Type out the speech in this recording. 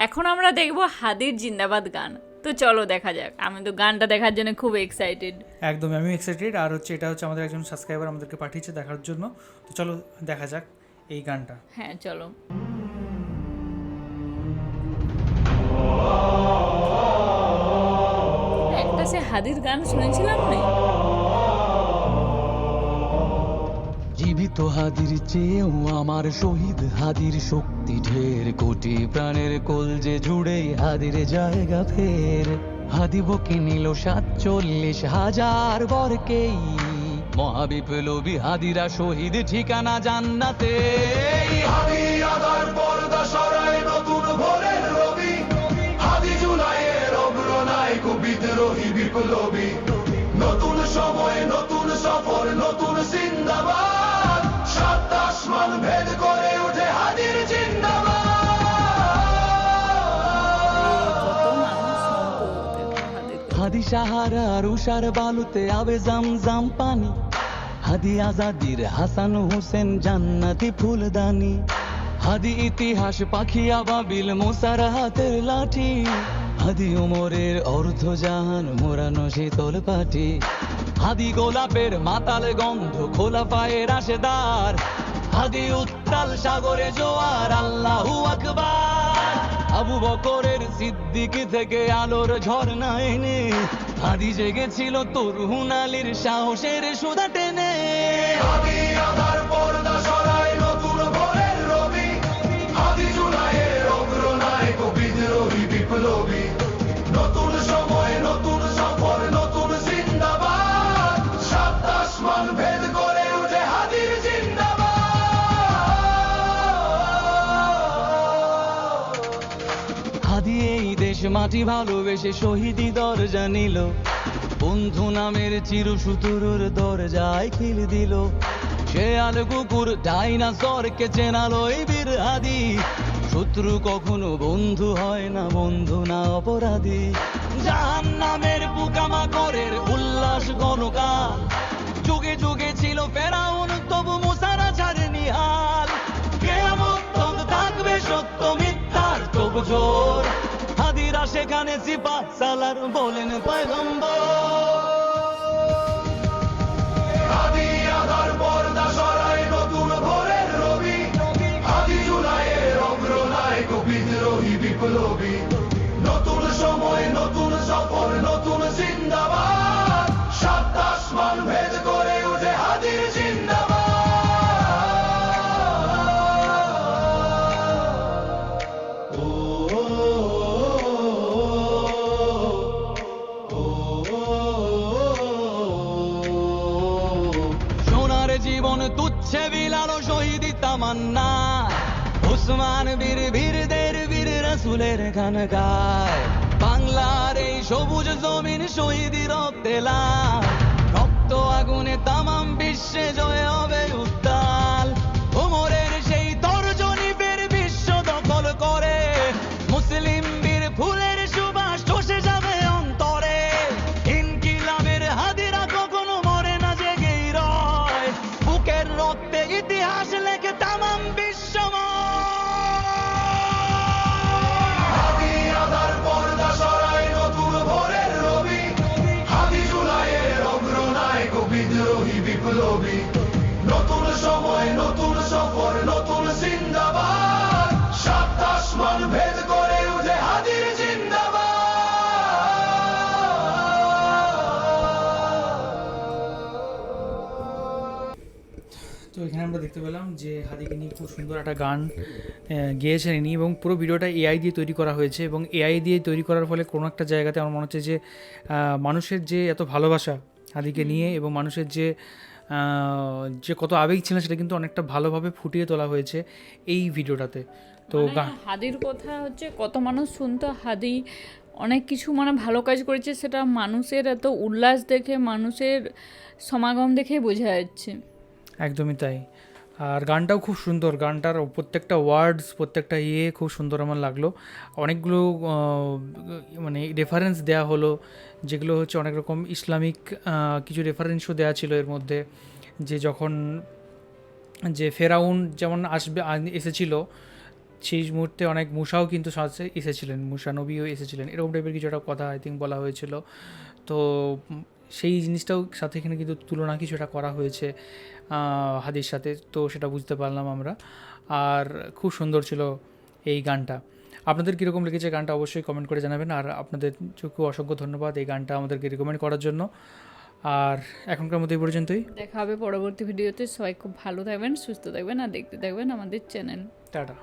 এখন আমরা দেখবো হাদির জিন্দাবাদ গান। তো চলো দেখা যাক, আমি তো গানটা দেখার জন্য খুব এক্সাইটেড। একদমই আমি এক্সাইটেড। আর হচ্ছে এটা হচ্ছে আমাদের একজন সাবস্ক্রাইবার আমাদেরকে পাঠিয়েছে দেখার জন্য। তো চলো দেখা যাক এই গানটা। হ্যাঁ চলো। একটা সে হাদির গান শুনেছিলাম না। জীবিত হাদির চেয়েও আমার শহীদ হাদির শক্তি ঢের, কোটি প্রাণের কলজে জুড়ে হাদির জায়গা ফের। হাদি বকে নিল 47,000 বরকেই, মহাবিপ্লবী হাদিরা শহীদ ঠিকানা জান্নাতে। হাদি আদার পর্দা সরায় নতুন ভোরের রবি, হাদি জুলাইয়ের অগ্রনায়ক বিদ্রোহী বিপ্লবী। নতুন সময় নতুন সফর নতুন জিন্দাবাদ, সাত আসমান ভেদ করে ওঠে হাদির কত মানুষ শুনতো দেখো হাদির কথা। হাদি সাহারার উষার বালুতে আবে জামজাম পানি, হাদি আজাদির হাসান হোসেন জান্নাতি ফুলদানি। হাদি ইতিহাস পাখি আবাবিল মোসার হাতের লাঠি, হাদি ওমরের অর্ধ জাহান মোরানো শীতল পাটি। হাদি গোলাপের মাতাল গন্ধ খোলা পায়ের আশেদার, হাদি উত্তাল সাগরে জোয়ার আল্লাহু আকবার। আবু বকরের সিদ্দিক থেকে আলোর ঝর্ণা এনে, হাদি জেগেছিল তরুণ আলীর সাহসের সুধা টেনে। হাদি আদার পর্দা সরায় নতুন ভোরের রবি, হাদি জুলাইয়ের অগ্রনায়ক বিদ্রোহী বিপ্লবী। নতুন সময় নতুন সফর নতুন জিন্দাবাদ, সাত আসমান ভেদ করে ওঠে হাদির জিন্দাবাদ। হাদি এই দেশ মাটি ভালোবেসে শহীদি দরজা নিল, বন্ধু নামের চিরসুতুরুর দরজায় খিল দিল। শেয়াল কুকুর ডাইনাসরকে চেনালো এই বীর হাদি, শত্রু কখনো বন্ধু হয় না, বন্ধু না অপরাধী। জাহান্নামের পোকামাকড়ের উল্লাস গণকাল, যুগে যুগে ছিল ফেরাউন তবু মুসারা ছাড়েনি হাল। কিয়ামত পর্যন্ত থাকবে সত্য মিথ্যার তবু জোর, হাদিরা সেখানে সিপাহ সালার বলেন পয়গম্বর। হাদি আদার পর্দা সরায় নতুন ভোরের রবি, হাদি জুলাইয়ের অগ্রনায়ক বিদ্রোহী বিপ্লবী। নতুন সময় নতুন সফর নতুন জিন্দাবাদ, সাত আসমান ভেদ করে ওঠে হাদির জিন্দাবাদ। ও সোনার জীবন তুচ্ছে বিলালো শহীদি তামান্না, উসমান বীর বীরদের বীর রাসূলের গান গায়। বাংলার এই সবুজ জমিন শহীদি রক্তে লাল, রক্ত আগুনে তামাম বিশ্বে জয় হবে উত্তাল। ওমরের সেই তর্জনী বীর বিশ্ব দখল করে, মুসলিম বীর ফুলের সুবাস চষে যাবে অন্তরে। ইনকিলাবের হাদিরা কখনো মরে না, জেগেই রয়, বুকের রক্তে ইতিহাস লেখে তামাম বিশ্বময়। হাদি আদার পর্দা সরায় নতুন ভোরের রবি, হাদি জুলাইয়ের অগ্রনায়ক বিদ্রোহী বিপ্লবী। নতুন সময় নতুন সফর নতুন জিন্দাবাদ, সাত আসমান ভেদ করে ওঠে হাদির জিন্দাবাদ। তো এখানে আমরা দেখতে পেলাম যে হাদিকে নিয়ে খুব সুন্দর একটা গান গেয়েছেন ইনি, এবং পুরো ভিডিওটা এআই দিয়ে তৈরি করা হয়েছে। এবং এআই দিয়ে তৈরি করার ফলে কোনো একটা জায়গাতে আমার মনে হচ্ছে যে মানুষের যে এত ভালোবাসা হাদিকে নিয়ে, এবং মানুষের যে যে কত আবেগ ছিল সেটা কিন্তু অনেকটা ভালোভাবে ফুটিয়ে তোলা হয়েছে এই ভিডিওটাতে। তো মানে হাদির কথা হচ্ছে কত মানুষ শুনতো, হাদি অনেক কিছু মানে ভালো কাজ করেছে, সেটা মানুষের এত উল্লাস দেখে, মানুষের সমাগম দেখে বোঝা যাচ্ছে। একদমই তাই। আর গানটাও খুব সুন্দর, গানটার প্রত্যেকটা ওয়ার্ডস প্রত্যেকটা খুব সুন্দর আমার লাগলো। অনেকগুলো মানে রেফারেন্স দেয়া হলো, যেগুলো হচ্ছে অনেক রকম ইসলামিক কিছু রেফারেন্সও দেওয়া ছিল এর মধ্যে। যে যখন যে ফেরাউন যেমন এসেছিল সেই মুহূর্তে অনেক মূষাও কিন্তু সাথে এসেছিলেন, মূষা নবীও এসেছিলেন, এরকম টাইপের কিছু একটা কথা আই থিঙ্ক বলা হয়েছিল। তো সেই জিনিসটাও সাথে এখানে কিন্তু তুলনা কিছু একটা করা হয়েছে হাদির সাথে, তো সেটা বুঝতে পারলাম আমরা। আর খুব সুন্দর ছিল এই গানটা। আপনাদের কীরকম লেগেছে গানটা অবশ্যই কমেন্ট করে জানাবেন। আর আপনাদের খুব অসংখ্য ধন্যবাদ এই গানটা আমাদেরকে রিকমেন্ড করার জন্য। আর এখনকার মতো এই পর্যন্তই। দেখা হবে পরবর্তী ভিডিওতে। সবাই খুব ভালো থাকবেন, সুস্থ থাকবেন আর দেখতে থাকবেন আমাদের চ্যানেল। টাটা।